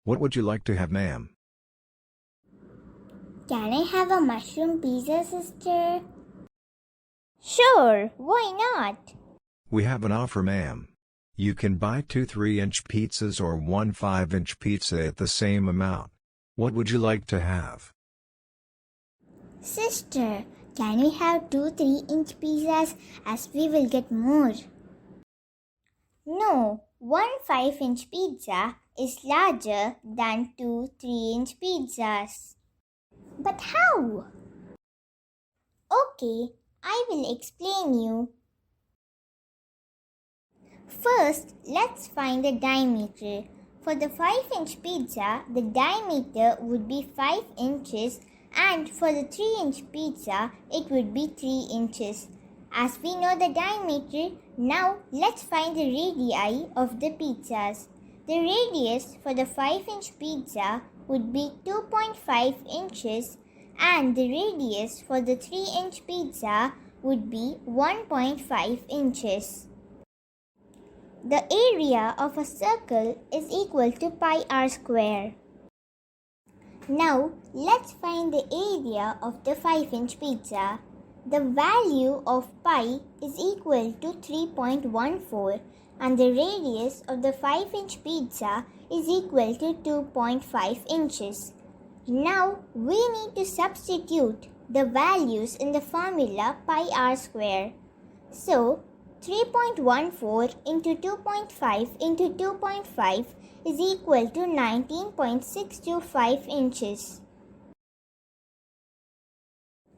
What would you like to have, ma'am? Can I have a mushroom pizza, sister? Sure, why not? We have an offer, ma'am. You can buy 2 3-inch pizzas or 1 5-inch pizza at the same amount. What would you like to have? Sister, can we have 2 3-inch pizzas as we will get more? No, 1 5-inch pizza is larger than 2 3-inch pizzas. But how? Okay, I will explain you. First, let's find the diameter. For the 5-inch pizza, the diameter would be 5 inches, and for the 3-inch pizza, it would be 3 inches. As we know the diameter, now let's find the radii of the pizzas. The radius for the 5-inch pizza would be 2.5 inches, and the radius for the 3-inch pizza would be 1.5 inches. The area of a circle is equal to pi r square. Now, let's find the area of the 5-inch pizza. The value of pi is equal to 3.14 and the radius of the 5-inch pizza is equal to 2.5 inches. Now, we need to substitute the values in the formula pi r square. So, 3.14 into 2.5 into 2.5 is equal to 19.625 inches.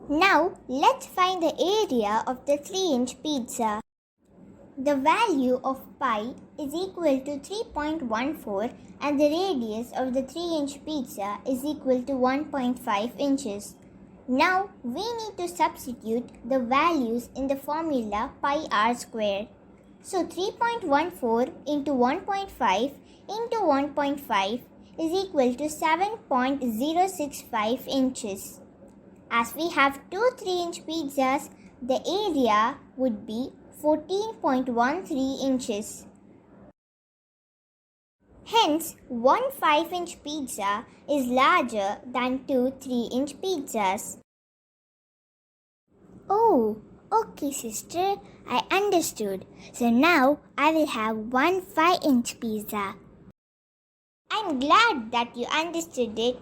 Now, let's find the area of the 3-inch pizza. The value of pi is equal to 3.14 and the radius of the 3-inch pizza is equal to 1.5 inches. Now, we need to substitute the values in the formula pi r square. So, 3.14 into 1.5 into 1.5 is equal to 7.065 inches. As we have 2 3-inch pizzas, the area would be 14.13 inches. Hence, 1 5-inch pizza is larger than 2 3-inch pizzas. Oh, okay, sister, I understood. So now I will have 1 5-inch pizza. I'm glad that you understood it.